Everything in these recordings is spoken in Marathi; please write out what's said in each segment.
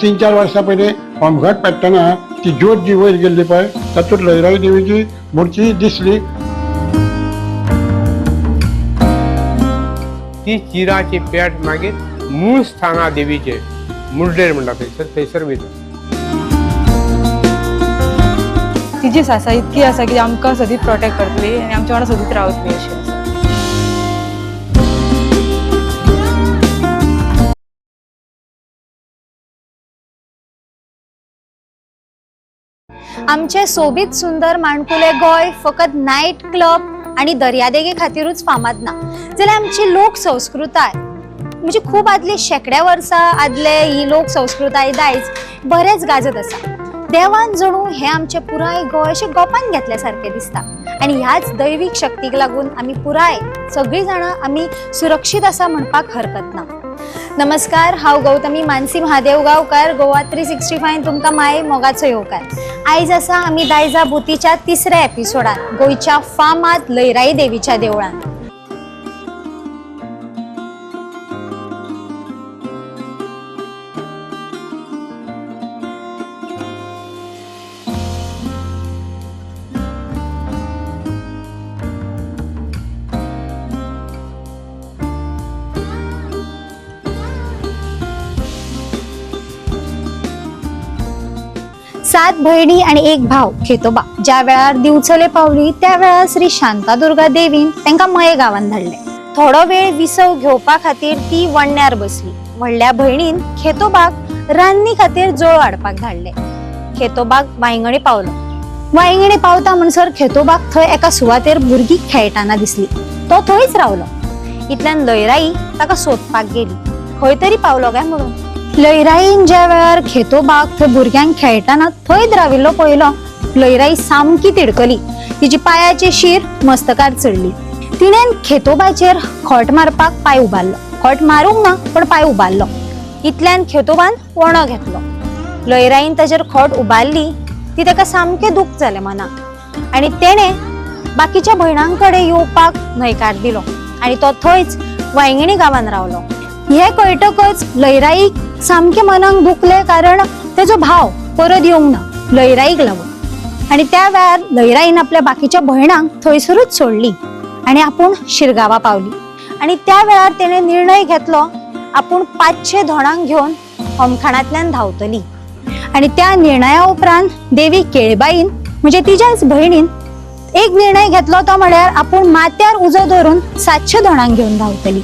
तीन-चार वर्षा पहिले होमघाट पेटताना ती ज्योत जी वयर गेल्ली पळय तातूंत लयराई देवीची मूर्ती दिसली। ती चिराची पेट मागीर मूळ स्थाना देवीचे मुर्डेर म्हणटा थंयसर वयता। तिची सासा इतकी आसा की आमकां सदींच प्रोटेक्ट करतली आनी आमच्या वांगडा सदींच रावतली अशी आसा। आमचे सोबीत सुंदर माणकुले गोय फकत नाईट क्लब आणि दर्यादेगे खातीरूच फामाद ना, जाल्यार आमची लोक संस्कृताय म्हणजे खूप आदली शेकड्या वर्सां आदले ही लोक संस्कृताय दायज बरेच गाजत आसा। देवान जणू हे आमचे पुराय गोय अशें गोपान घेतल्या सारखे दिसता आणि ह्याच दैवीक शक्तीक लागून आमी पुराय सगळी जाणां आमी सुरक्षीत आसा म्हणपाक हरकत ना। नमस्कार, हांव गौतमी मानसी महादेव गांवकार, गोवा 365 तुमकां माये मोगाचो येवकार। आयज आसा आमी दायजा बुतीच्या तिसऱ्या एपिसोडान गोंयच्या फामाद लयराई देवीच्या देवळान। सात भयणी आणि एक भाव खेतोबा ज्या वेळार दिवचले पावली त्या वेळार श्री शांतादुर्गा देवीन तांकां मये गांवांत धाडले। थोडो वेळ विसव घेवपा खातीर ती वण्यार बसली। व्हडल्या भयणीन खेतोबाक रान्नी खातीर जोळ हाडपाक धाडले। खेतोबाक वांयगणी पावलो। वांयगणी पावता म्हणसर खेतोबाक थंय एका सुवातेर भुरगीं खेळटाना दिसली। तो थंयच रावलो। इतल्यान लयराई ताका सोदपाक गेली, खंय तरी पावलो काय म्हणून। लयराईन ज्या वेळार खेतोबाक थंय भुरग्यांक खेळटाना थंयच राविल्लो पळयलो, लयराई सामकी तिडकली। तिची पायाची शीर मस्तकार चडली। तिणेन खेतोबाचेर खोट मारपाक पांय उबारलो। खोट मारूंक ना पण पांय उबारलो। इतल्यान खेतोबान वणो घेतलो। लयराईन ताचेर खोट उबारली ती ताका सामकें दूख जालें मनाक आनी तेणे बाकीच्या भयणांकडे येवपाक न्हयकार दिलो आनी तो थंयच वांयगणी गांवांत रावलो। हे कळटकच लयराईक सामके मनाक दुखले, कारण तेजो भाव परत येवंक ना लयराईक लागून। आणि त्या वेळार लयराईन आपल्या बाकीच्या भयणांक थंयसरूच सोडली आणि आपूण शिरगांवा पावली। आणि त्या वेळार तेणे निर्णय घेतलो आपूण 500 धोणांक घेवन होमखाणांतल्यान धांवतली। आणि त्या निर्णया उपरांत देवी केळबाईन म्हणजे तिच्याच भयणीन एक निर्णय घेतलो, तो म्हळ्यार आपूण माथ्यार उजो धरून 700 धोणांक घेवन धांवतली।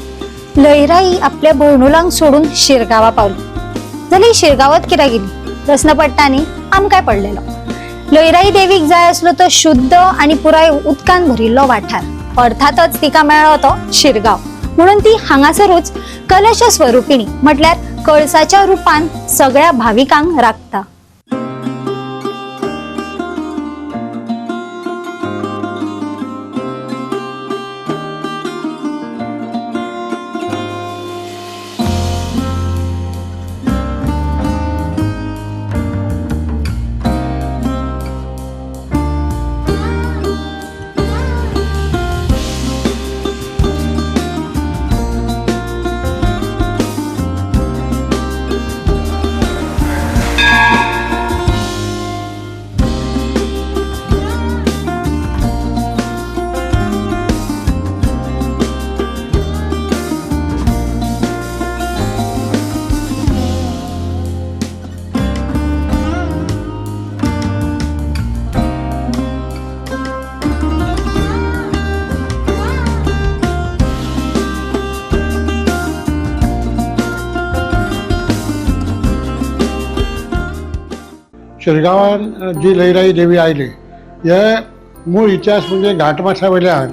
लयराई आपल्या भयणुलांक सोडून शिरगांवा पावली। जाल्यार शिरगांवात कित्याक गेली प्रश्न पडटा न्ही, आमकांय पडलेलो। लयराई देवीक जाय आसलो तो शुद्ध आणि पुराय उदकान भरिल्लो वाठार, अर्थातच तिका मेळ्ळो तो शिरगांव। म्हणून ती हांगासरूच कलश स्वरूपिणी म्हटल्यार कळसाच्या रुपान सगळ्या भाविकांक राखता। शिरगांवान जी लयराई देवी आयली हे मूळ इतिहास म्हणजे घाटमाथा वयल्यान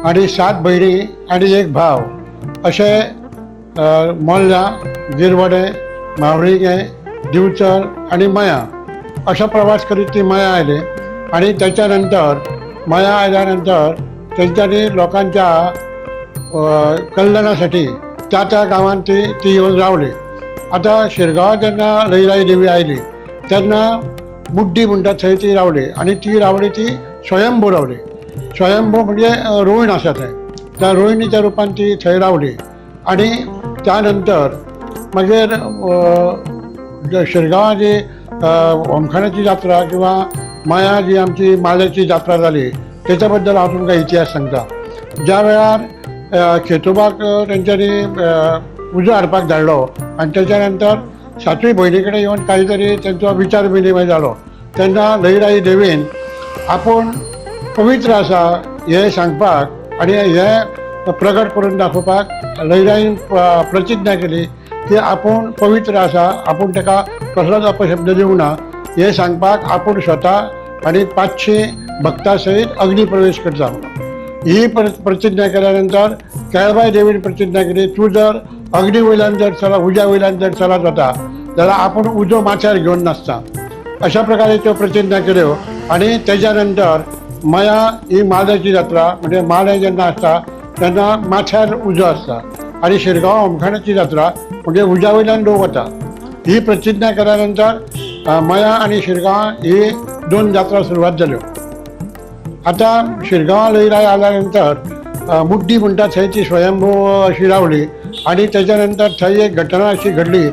आणि 7 भयणी आणि 1 भाव असे मोल्ल्या, गिरवडे, मावळिगे, दिवचल आणि मया असा प्रवास करीत ती मया आयले आणि त्याच्यानंतर मया आल्यानंतर त्यांच्यानी लोकांच्या कल्याणासाठी त्या गावात ती येऊन रावली. आता शिरगांव जेन्ना लईराई देवी आयली तेन्ना मुड्डी म्हणटा थंय ती रावली आणि ती रावली ती स्वयंभू रावली. स्वयंभू म्हणजे रोहीण आसा थंय, त्या रोहिणीच्या रुपान ती थंय रावली. आणि त्यानंतर मागीर शिरगांवा जी होमखाणाची जात्रा किंवा माया जी आमची माल्याची जात्रा जाली त्याच्या बद्दल हांव तुमकां इतिहास सांगता. ज्या वेळार खेतोबाक तेंच्यांनी उजो हाडपाक धाडलो आनी त्याच्या नंतर 7वी भयणी कडेन येवन काही तरी तेंचो विचार विनिमय जालो तेन्ना लईराई देवीन आपूण पवित्र आसा हे सांगपाक आनी हे प्रगट करून दाखोवपाक लईराईन प्रतिज्ञा केली की आपूण पवित्र आसा, आपूण ताका कसलोच अपशब्द दिवंक ना हे सांगपाक आपूण स्वता आणि 500 भक्तां सयत अग्निप्रवेश करता. ही प्रतिज्ञा केल्यानंतर केळबाई देवीन प्रतिज्ञा केली तूं जर अग्नी वयल्यान जर चला उज्या वयल्यान जर चलत वता जाल्यार आपूण उजो माथ्यार घेवन नासता. अशा प्रकारे त्यो प्रतिज्ञा केल्यो आणि त्याच्या नंतर मया ही माल्याची जात्रा म्हणजे माले जेन्ना आसता तेन्ना माथ्यार उजो आसता आणि शिरगांव होमखाणाची जात्रा म्हणजे उज्या वयल्यान लोक वता. ही प्रतिज्ञा केल्यानंतर मया आणि शिरगांव ही 2 जात्रा सुरवात जाल्यो. आता शिरगांवा लईराई आल्यानंतर मुड्डी म्हणटा थंय ती स्वयंभू अशी रावली आणि त्याच्यानंतर थंय एक घटना अशी घडली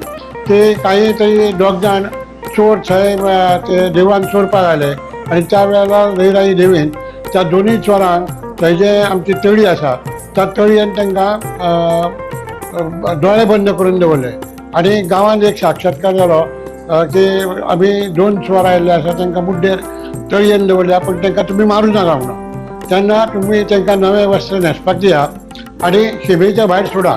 की काही तरी 2 जाण चोर थंय ते देवळान चोरपाक आयले आणि त्या वेळेला लईराई देवीन त्या दोन्ही चोरांक थंय जे आमची तळी आसा त्या तळयेन तांकां दोळे बंद करून दवरले आणि गांवांत एक साक्षात्कार जालो की आमी 2 चोर आयिल्ले आसा तांकां मुड्डेर तळयेन दवरल्या पूण तांकां तुमी मारूं नाका म्हणून. तेन्ना तुमी तांकां नवें वस्त्र न्हेसपाक दिया आनी शिमेच्या भायर सोडा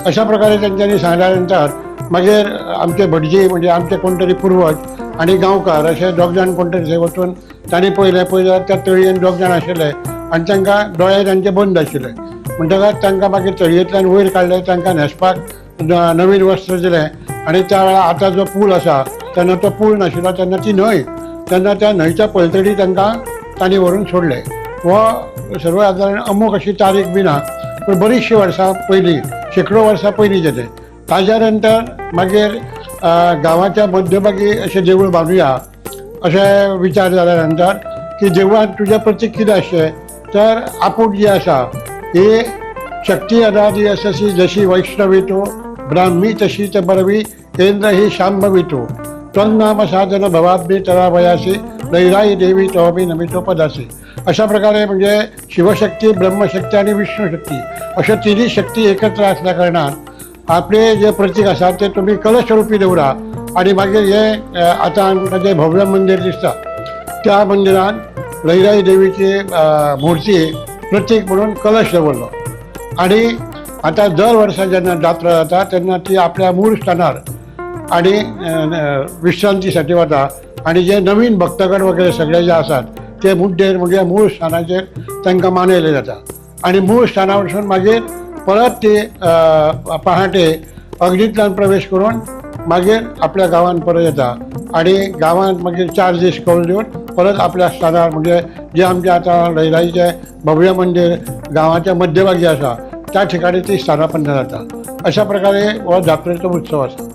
अशा प्रकारे तेंच्यांनी सांगल्या नंतर मागीर आमचे भटजी म्हणजे आमचे कोण तरी पुर्वज आणि गांवकार अशे 2 जाण कोण तरी थंय वचून तांणी पळयले त्या तळयेन 2 जाण आशिल्ले आनी तांकां दोळे तांचे बंद आशिल्ले म्हणटकच तांकां मागीर तळयेंतल्यान वयर काडले तांकां न्हेसपाक नवीन वस्त्र दिलें आणि त्या वेळार आतां जो पूल आसा तेन्ना तो पूल नाशिल्लो तेन्ना ती न्हंय तेन्ना त्या न्हंयच्या पलतडी तांकां तांणी व्हरून सोडले. हो सर्वसाधारण अमूक अशी तारीख बी ना पूण बरीचशीं वर्सां पयलीं शेकडो वर्सां पयलींचें तें. ताज्या नंतर मागीर गांवाच्या मध्यभागी अशें देवूळ बांदुया अशें विचार जाल्या नंतर की देवळांत तुजें प्रतीक कितें आसचें तर आपूण जी आसा ही शक्ती अनादी अससी जशी वैष्णवी तू ब्राह्मी तशी च बरवी केंद्र ही शांभवी तू त्वन्नाम साधन भवाब्नी तरावयासी लईराई देवी तोबी नमितोपदासी. अशा प्रकारे म्हणजे शिवशक्ती, ब्रह्मशक्ती आणि विष्णुशक्ती अशा तिन्ही शक्ती एकत्र असल्या कारणान आपले जे प्रतीक आसा ते तुम्ही कलश रूपी दवरा आणि मागीर हे आतां आमकां जें भव्य मंदिर दिसता त्या मंदिरान लईराई देवीची मुर्ती प्रतीक म्हणून कलश दवरलो आणि आता दर वर्सा जेन्ना जात्रा जाता तेन्ना ती आपल्या मूळ स्थानार आणि विश्रांतीसाठी वता आणि जे नवीन भक्तगण वगैरे सगळे जे आसात ते मुड्डेर म्हणजे मूळ स्थानाचेर तांकां मानयले जाता आणि मूळ स्थाना वचून मागीर परत ते पहाटे अग्नींतल्यान प्रवेश करून मागीर आपल्या गांवांत परत येता आणि गांवांत मागीर 4 दीस कौल दिवन परत आपल्या स्थानार म्हणजे जे आमचे आतां लईराईचें भव्य मंदिर गांवाच्या मध्यभागी आसा त्या ठिकाणी ती स्थानापन्न जाता. अशा प्रकारे हो जात्रेचो उत्सव आसा.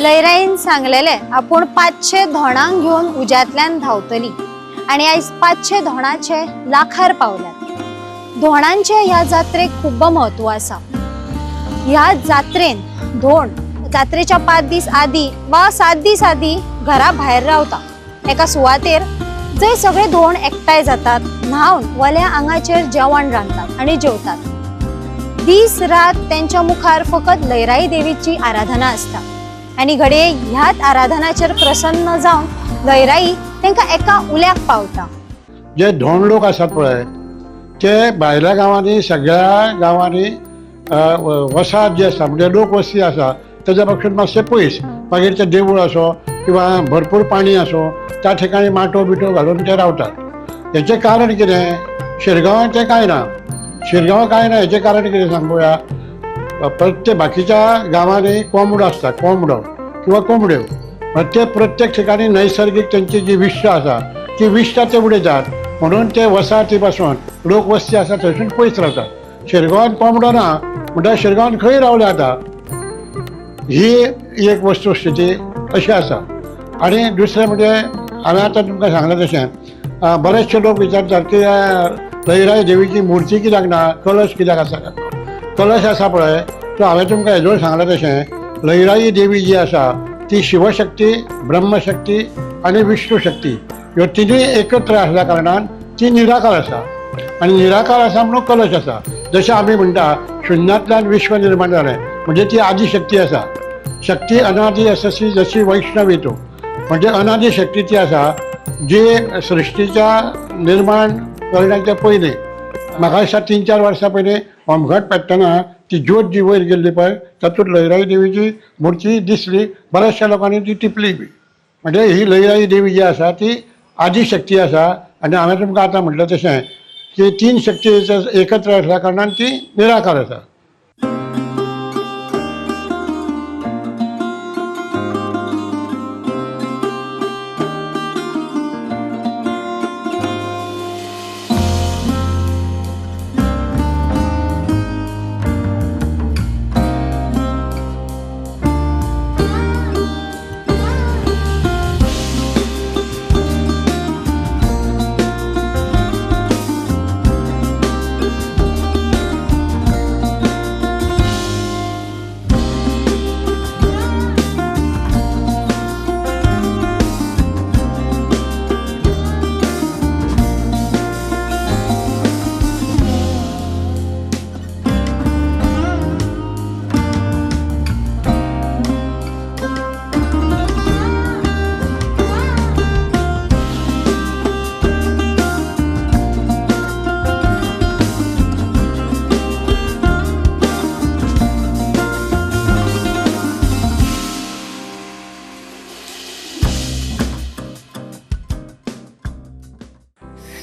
लयराईन सांगलेले आपूण 500 धोणांक घेऊन उज्यांतल्यान धांवतली आणि आयज 500 धोणाचे लाखार पावल्यात। धोणांचे ह्या जात्रेक खूब महत्व आसा। ह्या जात्रेन धोण जात्रेच्या 5 दीस आदी वा 7 दीस आदी घरा भायर रावता एका सुवातेर, जंय सगळे धोण एकठांय जातात, न्हावन वल्या आंगाचेर जेवण रांदतात आणि जेवतात। दीस रात त्यांच्या मुखार फकत लयराई देवीची आराधना असता आणि घडये ह्याच आराधनाचेर प्रसन्न जावन लयराई तांकां एका उल्याक पावता। जे धोंड लोक आसात पळय ते भायल्या गांवांनी सगळ्या गांवांनी वसाहत जी आसा म्हणजे लोकवस्ती आसा तेज्या पक्षान मातशें पयस, मागीर तें देवूळ असो किंवा भरपूर पाणी असो त्या ठिकाणी माटो बिटो घालून ते रावतात। हेचें कारण कितें? शिरगांवां तें कांय ना, शिरगांवां कांय ना हेचें कारण कितें सांग पळोवया। प्रत्येक बाकीच्या गांवांनी कोंबडो आसता, कोंबडो किंवा कोंबड्यो, प्रत्येक ठिकाणी नैसर्गिक त्यांची जी विश्व आसा ती विश्व ते उडयतात, म्हणून ते वसाहती पासून लोकवस्ती आसा थंयसून पयस रावतात। शिरगांवांत कोंबडो ना म्हणटा शिरगांवांत खंय रावले आतां, ही एक वस्तुस्थिती अशी आसा। आणि दुसरें म्हणजे हांवें आतां तुमकां सांगलें तशें बरेचशे लोक विचारतात की लयराई देवीची मुर्ती कित्याक ना, कलश कित्याक आसा। कलश आसा पळय तो हांवें तुमकां हेजो सांगलें तशें लयराई देवी जी आसा ती शिवशक्ती, ब्रह्मशक्ती आणि विष्णू शक्ती ह्यो तिनूय एकत्र आसल्या कारणान ती निराकार आसा आणि निराकार आसा म्हणून कलश आसा। जशें आमी म्हणटा शुन्यांतल्यान विश्व निर्माण जालें म्हणजे ती आदिशक्ती आसा। शक्ती अनादी असशी जशी वैष्णवी तो म्हणजे अनादी शक्ती ती आसा जी सृष्टीच्या निर्माण करण्याच्या पयलीं म्हाका दिसता 3-4 वर्सां पयलीं होमघट पेट्टना ती ज्योत जी वयर गेल्ली पळय तातूंत लयराई देवीची मुर्ती दिसली, बऱ्याचशा लोकांनी ती टिपली बी। म्हणजे ही लयराई देवी जी आसा ती आदिशक्ती आसा आणि हांवें तुमकां आतां म्हटलें तशें की 3 शक्ती एकत्र आसल्या कारणान ती निराकार आसा।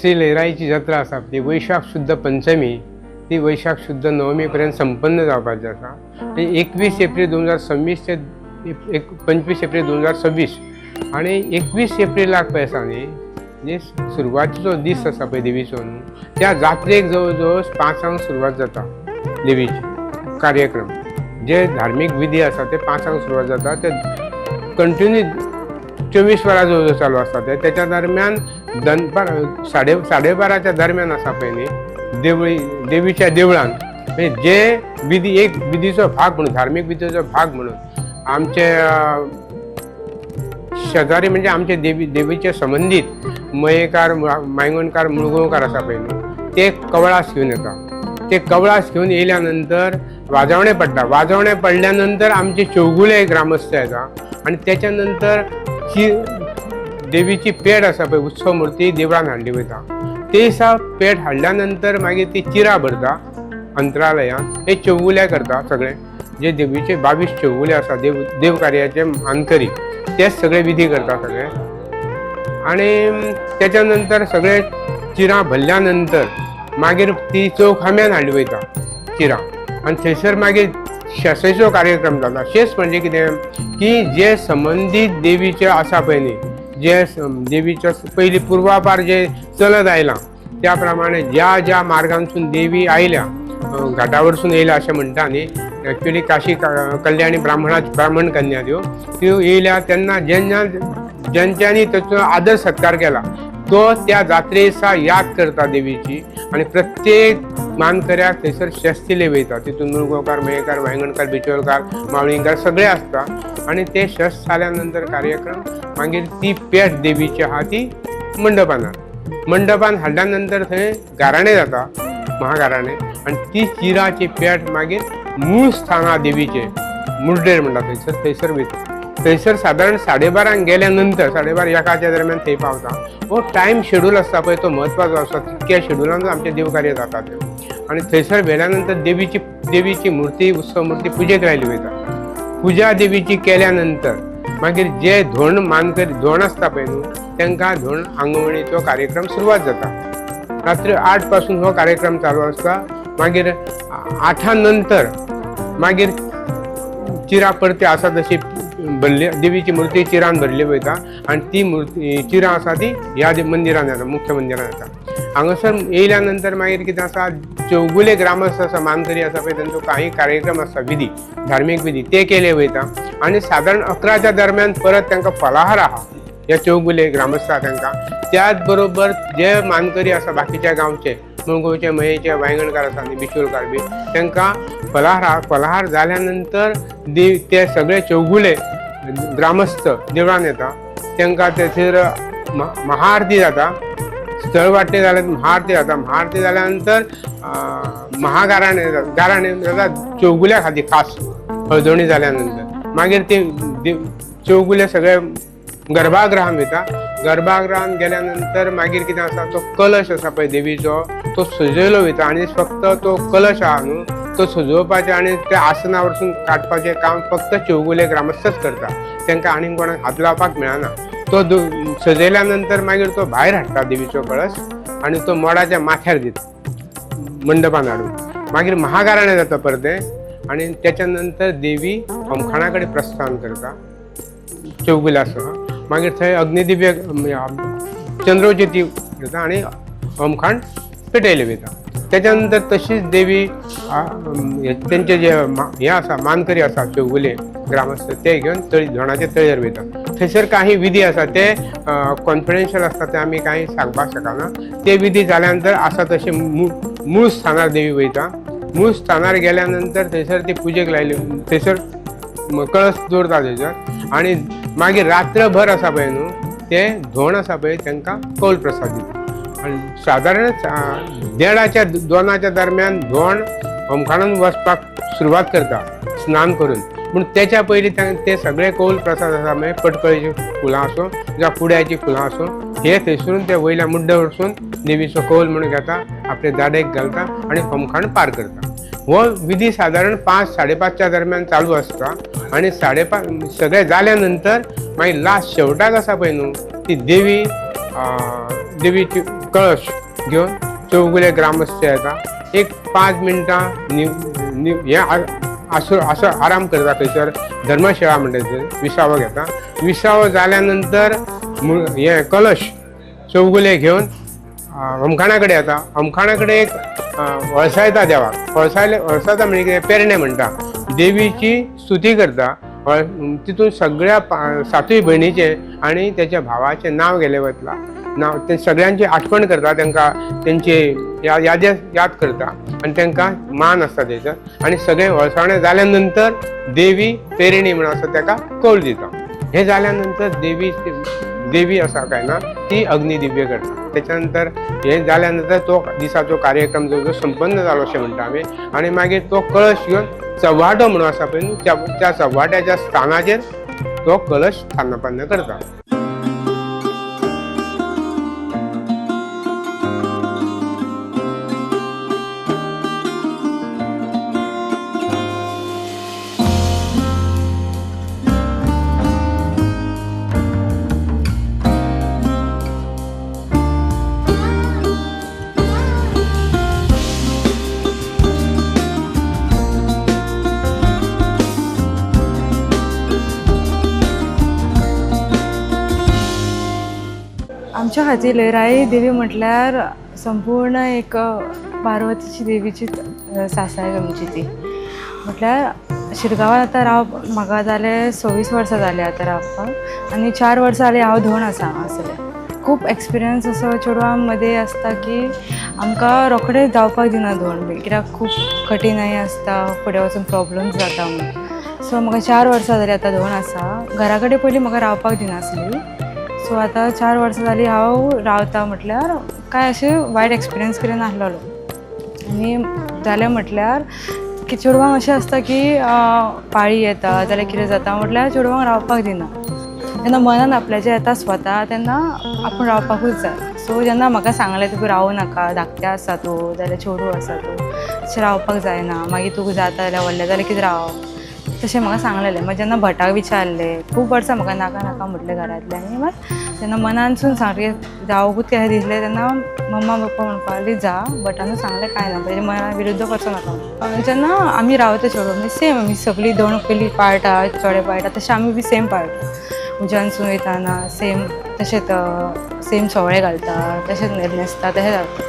श्री लयराईची जत्रा आसा ती वैशाख शुद्ध पंचमी ती वैशाख शुद्ध नवमी पर्यंत संपन्न जावपाची आसा। 21 एप्रिल 2026 ते 25 एप्रिल 2026 आणि 21 एप्रिलाक पळय आसा न्ही जे सुरवातीचो दीस आसा पळय देवीचो न्हू त्या जात्रेक जवळ जवळ 5 सुरवात जाता। देवीची कार्यक्रम जे धार्मीक विधी आसा ते 5 सुरवात जाता, ते कंटिन्यू 24 वरां जवळ चालू आसता। त्याच्या दरम्यान दनपार 12:30च्या दरम्यान आसा पळय न्ही देवीच्या देवळान जे विधी एक विधीचो भाग म्हणून धार्मीक विधीचो भाग म्हणून आमचे शेजारी म्हणजे आमचे देवीचे संबंधित मयेकार, मायंगणकार, मुळगांवकार आसा पळय न्ही ते कवळास घेवन येता। ते कवळास घेवन येयल्यानंतर वाजवणे पडटा, वाजवणे पडल्यानंतर आमचे चौगुले ग्रामस्थ येता आणि त्याच्यानंतर ही देवीची पेड आसा पळय उत्सव मूर्ती देवळान हाडली वयता। ते दिसा पेड हाडल्यानंतर मागीर ती चिरा भरता अंतरालयान, हे चौगुले करता सगळे जे देवीचे 22 चौगुले आसा देव कार्याचे मानकरी ते सगळे विधी करता सगळे। आणि त्याच्यानंतर सगळे चिरा भरल्यानंतर मागीर ती चौखाम्यान हाडली वयता चिरा आणि थंयसर मागीर शेसेचो कार्यक्रम जाता। शेस म्हणजे कितें की जे संबंधीत देवीचे आसा पळय न्ही जे देवीच्या पयलीं पूर्वापार जे चलत आयलां त्या प्रमाणे ज्या ज्या मार्गांसून देवी आयल्या घाटावरसून येयल्या अशें म्हणटा न्ही. एक्चुली काशी कल्याणी ब्राह्मण कन्या त्यो येयल्या तेन्ना ज्यांच्यांनी ताचो आदर सत्कार केला तो त्या जात्रेचा याद करता देवीची. आणि प्रत्येक मानकऱ्याक थंयसर शेस्त दिले वयता. तितून मुरगांवकार, मयेकार, वांयगणकार, बिचोलकार, मावळींकार सगळे आसता. आणि ते शेस्त जाल्या नंतर कार्यक्रम मागीर ती पेट देवीची आहा ती मंडपान हाडल्या नंतर थंय गाराणें जाता, महागाराणें. आणि ती चिराची पेट मागीर मूळ स्थाना देवीचे मुर्डेर म्हणटा थंयसर वयता. थंयसर सादारण 12:30 गेल्या नंतर 12:30-1 दरम्यान थंय पावता. हो टायम शेड्यूल आसता पळय तो म्हत्वाचो आसता. तितक्या शेड्युलानूच आमचे देवकार्य जाता ते. आणि थंयसर गेल्या नंतर देवीची मूर्ती, उत्सव मूर्ती पुजेक लायली वयता. पुजा देवीची केल्या नंतर मागीर जे धोंड मानकरी धोंड आसता पळय न्हू तांकां धोंड आंगवणीचो कार्यक्रम सुरवात जाता. रात्री 8 पासून हो कार्यक्रम चालू आसता. मागीर 8 नंतर मागीर चिरा परती आसा तशी भरली देवीची मूर्ती चिरान भरली वयता. आणि ती मूर्ती चिरा आसा ती ह्या मंदिरान येता, मुख्य मंदिरान येता. हांगासर येयल्या नंतर मागीर कितें आसा, चौगुले ग्रामस्थ आसा, मानकरी आसा पळय तांचो काही कार्यक्रम आसता, विधी, धार्मीक विधी ते केले वयता. आणि सादारण 11च्या दरम्यान परत तांकां फलाहार आहा ह्या चौगुले ग्रामस्थ तांकां. त्याच बरोबर जे मानकरी आसा बाकीच्या गांवचे, मुळगांवचे, मयेचे, वांयगणकार आसा आनी बिचोलकार बी तांकां फलाहार जाल्या नंतर ते सगळे चौगुले ग्रामस्थ देवळान येता. तांकां थंयसर महाआरती जाता. स्थळ वांटणी जाल्यार महाआरती जाता. महाआरती जाल्या नंतर गाराणें जाता चौगुल्या खातीर खास हळदोणी जाल्या नंतर. मागीर ते चौगुले सगळे गर्भागृहान वयता. गर्भागृहान गेल्या नंतर मागीर कितें आसा, तो कलश आसा पळय देवीचो तो सजयलो वयता. आणि फक्त तो कलश आहा न्हू तो सजोवपाचें आनी त्या आसना वरसून काडपाचें काम फक्त चौगुले ग्रामस्थच करता. तांकां आनीक कोणाक हात लावपाक मेळना. तो सजयल्या नंतर मागीर तो भायर हाडटा देवीचो कळश आणि तो मोडाच्या माथ्यार दिता मंडपान हाडून. मागीर महागाराणें जाता परते. आणि त्याच्या नंतर देवी होमखाणा कडेन प्रस्थान करता चौगुल्यासह. मागीर थंय अग्निदिव्य चंद्रोज्योती जाता आणि होमखाण पेटयले वयता. त्याच्या नंतर तशीच देवी त्यांचे जे हे आसा मानकरी आसा चौगुले ग्रामस्थ ते घेवन धोंडाचे तळयेर वयता. थंयसर काही विधी आसा ते कॉन्फिडेन्शियल आसता ते आमी कांय सांगपाक शकना. ते विधी जाल्या नंतर आसा तशें मूळ स्थानार देवी वयता. मूळ स्थानार गेल्या नंतर थंयसर ती पुजेक लायली. थंयसर कळस दवरता थंयसर. आणि मागीर रात्रभर आसा पळय न्हू ते धोंड आसा पळय तांकां कौल प्रसाद दिता. आणि सादारण 1:30-2 दरम्यान धोंड होमखाणान वचपाक सुरवात करता स्नान करून. पूण त्याच्या पयलीं ते सगळे कौल प्रसाद आसा म्हणजे पटकळीची फुलां आसूं जावं कुड्याची फुलां आसूं हे थंयसरून ते वयल्या मुड्डे वरसून देवीचो कौल म्हणून घेता, आपले दाडेक घालता आणि होमखाण पार करता. हो विधी सादारण 5-5:30च्या दरम्यान चालू आसता. आणि 5:30 सगळे जाल्या नंतर मागीर लास्ट शेवटाक आसा पळय न्हू ती देवीची कळश घेवन चौगुले ग्रामस्थ येता. एक 5 मिनटां हे असो आराम करता. थंयसर धर्मशाळा म्हणटा विसावो घेता. विसावो जाल्या नंतर हे कलश चौगुले घेवन होमखाणा कडेन येता. होमखाणा कडेन एक वळसायता देवाक. वळसायता म्हणजे पेरणे म्हणटा. देवीची स्तुती करता. तितून सगळ्या 7 भयणीचे आणि त्याच्या भावाचे नाव गेले वतला. नाव ते सगळ्यांची आठवण करता. तांकां तेंचे याद करता आणि तांकां मान आसता थंयसर. आणि सगळे वळसावणे जाल्या नंतर देवी पेरणी म्हणून आसा ताका कौल दिता. हे जाल्या नंतर देवी आसा काय ना ती अग्निदिव्य करता. त्याच्या नंतर हे जाल्या नंतर तो दिसाचो कार्यक्रम जो संपन्न जालो अशें म्हणटा आमी. आणि मागीर तो कळश घेवन चव्हाटो म्हणून आसा पळय न्हू त्या चव्हाट्याच्या स्थानाचेर तो कलश स्थानापन्न करता. आमच्या खातीर लयराई देवी म्हटल्यार संपूर्ण एक पार्वतीची देवीची सास आहे आमची ती. म्हटल्यार शिरगांवां आतां म्हाका जाले 26 वर्सां जाले आतां रावपाक, आनी 4 वर्सां जालीं हांव धोंड आसा हांगासरलें. खूब एक्सपिरियन्स असो चेडवां मदें आसता की आमकां रोखडें जावपाक दिना धोंड बी, कित्याक खूब कठिनाई आसता, फुडें वचून प्रॉब्लम्स जाता म्हणून. सो म्हाका 4 वर्सां जालीं आतां धोंड आसा. घरा कडेन पयलीं म्हाका रावपाक दिनासली. सो आतां 4 वर्सां जालीं हांव रावता. म्हटल्यार कांय अशें वायट एक्सपिरियन्स कितें नासलेलो. आनी जालें म्हटल्यार की चेडवांक अशें आसता की पाळी येता जाल्यार कितें जाता म्हटल्यार चेडवांक रावपाक दिना. जेन्ना मनान आपल्याचें येता स्वता तेन्ना आपूण रावपाकूच जाय. सो जेन्ना म्हाका सांगलें तुका रावूं नाका, धाकटें आसा तूं जाल्यार चेडूं आसा तूं, तशें रावपाक जायना, मागीर तुका जाता जाल्यार व्हडलें जाल्यार कितें राव, तशें म्हाका सांगलेलें. मागीर जेन्ना भटाक विचारलें, खूब वर्सां म्हाका नाका नाका म्हटलें घरांतल्यांनी. मात जेन्ना मनानसून सारकें जावंकूच कशें दिसलें तेन्ना मम्मा पप्पा म्हणपाक लागलीं जा, भटानूच सांगलें कांय ना, तेजे मना विरुद्ध करचो नाका. जेन्ना आमी रावता चेडूं सेम आमी सगळीं दोन पयलीं पाळटा, चोडे पाळटा तशें आमी बी सेम पाळटा. उज्यानसून वयताना सेम तशेंच सेम सोवळे घालता, तशेंच न्हेसता, तशें जाता.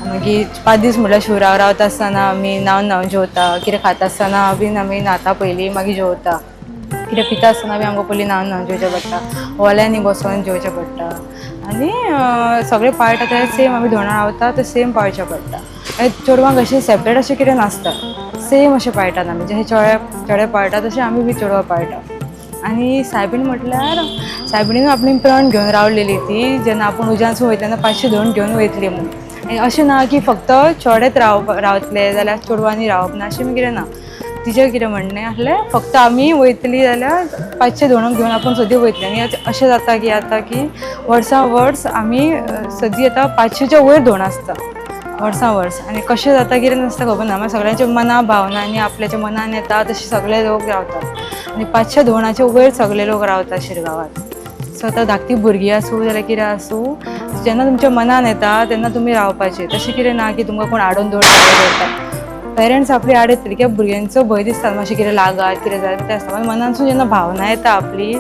मागीर 5 दीस म्हटल्यार शिवराक रावता आसतना आमी न्हावन जेवता, कितें खाता आसतना बीन आमी न्हाता पयलीं मागीर जेवता. कितें पिता आसतना बी आमकां पयलीं न्हावन जेवचें पडटा, ओल्यांनी बसोन जेवचें पडटा. आनी सगळें पाळटा ते सेम आमी धोंडार रावता ते सेम पाळचें पडटा. चेडवांक अशें सेपरेट अशें कितें नासता, सेम अशें पाळटात आमी. जशें चेडे पाळटा तशें आमी बी चेडवां पाळटा. आनी सायबीण म्हटल्यार सायबिणीन आपली प्रण घेवन रावलेली ती, जेन्ना आपूण उज्यानसून वयतना 500 धोंड घेवन वयतली म्हूण. आनी अशें ना की फक्त चेडेच रावतले जाल्यार चेडवांनी रावप ना अशें कितें ना. तिचें कितें म्हणणें आसलें फक्त आमी वयतलीं जाल्यार 500 धोंड घेवन आपूण सदीं वयतलीं. आनी अशें जाता की वर्सां वर्स आमी सदीं आतां 500च्या वयर धोंड आसता वर्सां वर्स. आनी कशें जाता कितें नासता खबर ना, मागीर सगळ्यांच्या मना भावना आनी आपल्याच्या मनान येता तशें सगळे लोक रावतात. आनी 500 धोंडाचे वयर सगळे लोक रावतात शिरगांवांत. सो आतां धाकटी भुरगीं आसूं जाल्यार कितें आसूं, जेन्ना तुमच्या मनान येता तेन्ना तुमी रावपाचें. तशें कितें ना की तुमकां कोण हाडून दवरता. पेरंट्स आपली आडयतली कित्याक भुरग्यांचो भंय दिसता मातशें कितें लागत कितें जाता तें आसता. मागीर मनानसून जेन्ना भावना येता आपली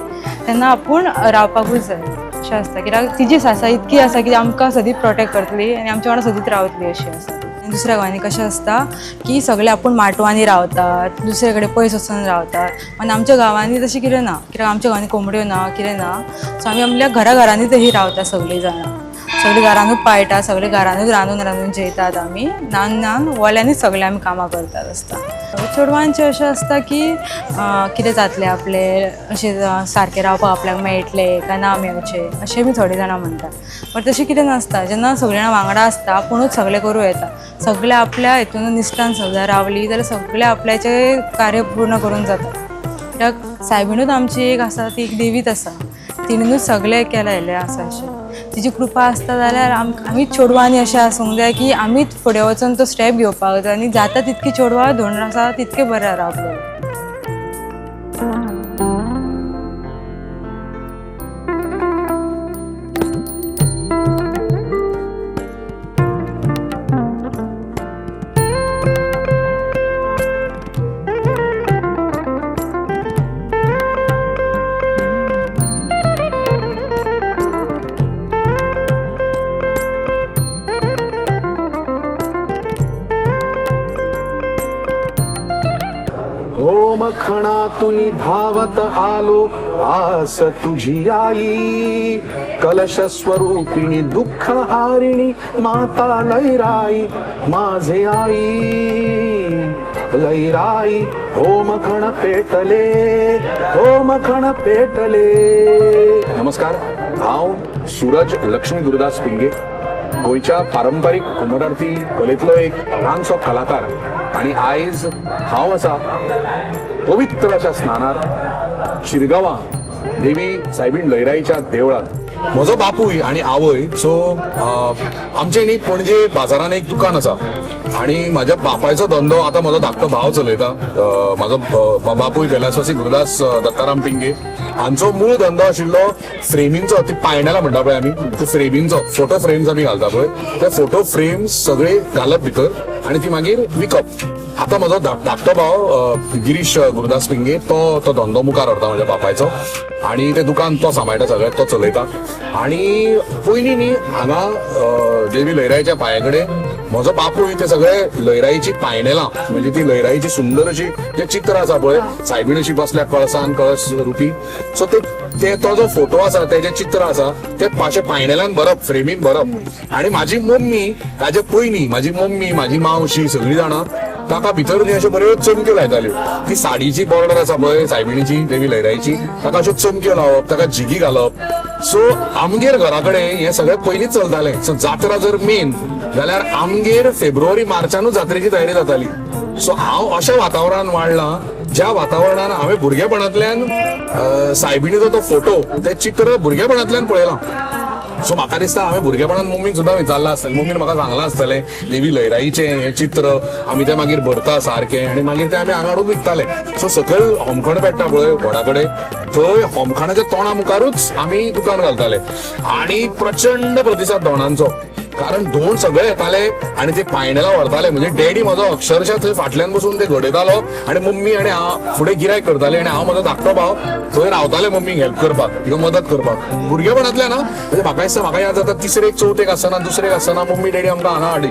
तेन्ना आपूण रावपाकूच जाय अशें आसता. कित्याक तिची सासा इतकी आसा की आमकां सदींच प्रोटेक्ट करतली आनी आमच्या वांगडा सदींच रावतली अशी आसा. दुसऱ्या गांवांनी कशें आसता की सगळे आपूण माटवांनी रावतात, दुसरे कडेन पयस वचून रावतात. पण आमच्या गांवांनी तशें कितें ना, कित्याक आमच्या गांवांनी कोंबड्यो ना कितें ना. सो आमी आपल्या घरांनीच ही रावता सगळीं जाणां. सगळीं घरानूच पाळटा, सगळीं घरानूच रांदून जेयतात आमी. ल्हान व्हडल्यांनीच सगळें आमी कामां करतात आसता. चेडवांचें अशें आसता की कितें जातलें आपलें अशें सारकें रावपाक आपल्याक मेळटलें काय ना मेळचें अशें बी थोडीं जाणां म्हणटात. बट तशें कितें नासता. जेन्ना सगळीं जाणां वांगडा आसता आपुणूच सगळें करूं येता. सगळे आपल्या हितून निश्ठान सुद्दां रावलीं जाल्यार सगळे आपल्याचें कार्य पूर्ण करून जाता. कित्याक सायबिणूच आमची एक आसा ती एक देवीच आसा, तिणेनूच सगळें केलेलें आसा अशें. तिची कृपा आसता जाल्यार आमी चेडवांनी अशें आसूंक जाय की आमीच फुडें वचून तो स्टेप घेवपाक जाय आनी जाता तितकी चेडवां धोंड आसा तितके बरें रावतले. मखणातून धावत आलो आस तुझी आई, कलश स्वरूपिणी दुःख हारिणी माता लैराई माझे आई. लैराई हो मखण पेटले, हो मखण पेटले. नमस्कार, हांव सूरज लक्ष्मी गुरुदास पिंगे, गोंयच्या पारंपारीक घुमट आरती कलेंतलो एक ल्हानसो कलाकार. आणि आयज हांव आसा पवित्र अशा स्नानार शिरगांवां देवी सायबीण लैराईच्या देवळांत. म्हजो बापूय आनी आवय सो आमचे न्ही पणजे बाजारान एक दुकान आसा आणि माझ्या बापायचो धंदो आता म्हजो धाकटो भाव चलयता. म्हाजो बापूय कैलासवासी गुरुदास दत्ताराम पिंगे हांचो मूळ धंदो आशिल्लो फ्रेमींगचो. ती पायंडेलां म्हणटा पळय आमी, फ्रेमींगचो फोटो फ्रेम्स आमी घालता पळय, ते फोटो फ्रेम्स सगळे घालप भितर आणि ती मागीर विकप. आता म्हजो धाकटो भाव गिरीश गुरुदास पिंगे तो धंदो मुखार व्हरता म्हज्या बापायचो आणि ते दुकान तो सांबाळटा सगळें, तो चलयता. आणि पयलीं न्ही हांगा देवी लयराईच्या पांया कडेन म्हजो बापूय ते सगळे लयराईची पायणेलां म्हणजे ती लयराईची सुंदर अशी जे चित्र आसा पळय सायबीण अशी बसल्या कळसान कळस रुपी, सो ते तो जो फोटो आसा तेजे चित्र आसा ते पाशे पायणेलान भरप, फ्रेमीन भरप. आणि म्हाजी मम्मी ताजे पयलीं म्हाजी मम्मी म्हाजी मावशी सगळीं जाणां ताका भितर न्ही अश्यो बऱ्यो चमक्यो लायताल्यो. ती साडीची बॉर्डर आसा पळय सायबिणीची देवी लयराईची ताका अश्यो चमक्यो लावप, ताका जिगी घालप. सो आमगेर घरा कडेन हें सगळें पयलींच चलतालें. सो जात्रा जर मेन जाल्यार आमगेर फेब्रुवारी मार्चानूच जात्रेची तयारी जाताली. सो हांव अशा वातावरणान वाडलां ज्या वातावरणान हांवें भुरगेपणांतल्यान सायबिणीचो तो फोटो ते चित्र भुरगेपणांतल्यान पळयलां. सो म्हाका दिसता हांवें भुरगेपणांत मम्मीक सुद्दां विचारलां आसतलें, मम्मीन म्हाका सांगलां आसतलें देवी लयराईचें हें चित्र आमी तें मागीर भरता सारकें आणि मागीर तें आमी हांगा हाडून विकताले. सो सकयल होमखण पेट्टा पळय व्हडा कडेन थंय होमखणाच्या तोंडा मुखारूच आमी दुकान घालताले आणि प्रचंड प्रतिसाद धोंडांचो. कारण धोंड सगळे येताले आणि ते पायणेला व्हरताले. म्हणजे डॅडी म्हजो अक्षरशः थंय फाटल्यान बसून ते घडयतालो आणि मम्मी आणि हांव फुडें गिरायक करताले आणि हांव म्हजो धाकटो भाव थंय रावताले मम्मीक हेल्प करपाक, तिका मदत करपाक. भुरगेपणांतल्यान म्हणजे म्हाका दिसता म्हाका याद जाता तिसरेक चवथेक आसतना दुसरेक आसतना मम्मी डॅडी आमकां हांगा हाडी.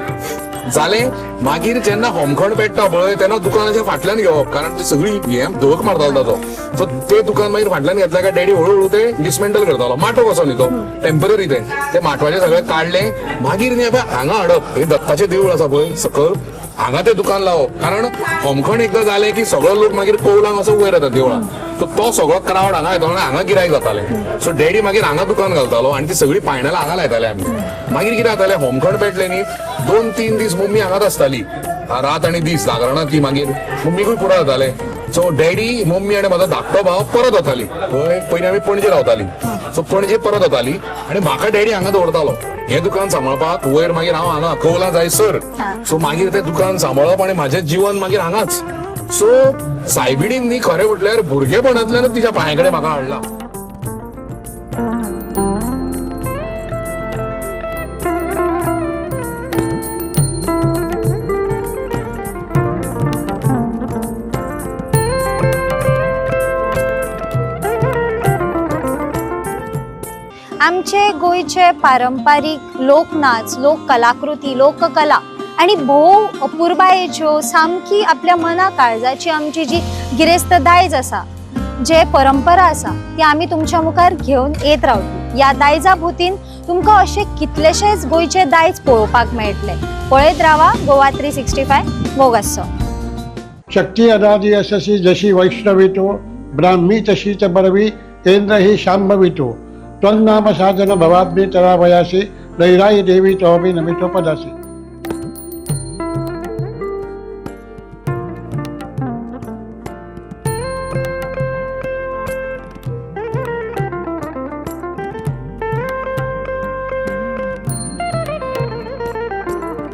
जालें मागीर जेन्ना होमखण पेट्टा पळय तेन्ना दुकानाच्या फाटल्यान घेवप, कारण ती सगळी हें धोक मारतालो ताचो. सो ते दुकान मागीर फाटल्यान घेतल्या काय डॅडी हळूहळू ते डिसमेंटल करतालो. माटो कसो न्ही तो टेम्पररी ते माटवाचें सगळें काडलें मागीर न्ही हांगा हाडप. हे दत्ताचें देवूळ आसा पळय सकयल हांगा ते दुकान लावप. कारण होमखण एकदां जालें की सगळो लोक मागीर कौलांक असो वयर येता देवळान. सो तो सगळो क्रावड हांगा येतालो आनी हांगा गिरायक जातालें. सो डॅडी मागीर हांगा दुकान घालतालो आणि ती सगळी पायणेलां हांगा लायताले आमी. मागीर कितें जातालें होमखण पेटलें न्ही 2-3 दीस मम्मी हांगाच आसताली, रात आनी दीस जागरणां ती मागीर मम्मीकूय पुरो जातालें. सो डॅडी मम्मी आणि म्हजो धाकटो भाव परत वताली. पयलीं आमी पणजे रावताली. सो पणजे परत वताली आणि म्हाका डॅडी हांगा दवरतालो हें दुकान सांबाळपाक. वयर मागीर हांव हांगा कौला जायसर. सो मागीर तें दुकान सांबाळप आणि म्हाजें जीवन मागीर हांगाच. सो सायबिणीन न्ही खरें म्हटल्यार भुरगेपणांतल्यानच तिच्या पांया कडेन म्हाका हाडला. आमचे गोयचे पारंपारीक लोकनाच, लोक कलाकृती, लोककला आणि भोव अपुरबायेच्यो सामकी आपल्या मना काळजाची आमची जी गिरेस्त दायज आसा, जे परंपरा आसा ती आमी तुमच्या मुखार घेवन येत रावतली. या दायजा भोवतीन तुमकां अशे कितलेशेच गोयचे दायज पळोवपाक मेळटले. पळयत रावा गोवा 365 मोगासो. शक्ती अनादि यशस्वी जशी वैष्णवी तो, ब्राह्मी तशीच बरवी, केंद्र ही शांभवी तो. त्वन्नाम साधन भवाब्मी तरावयासी, लैराई देवी तोमी नमितोपदासी.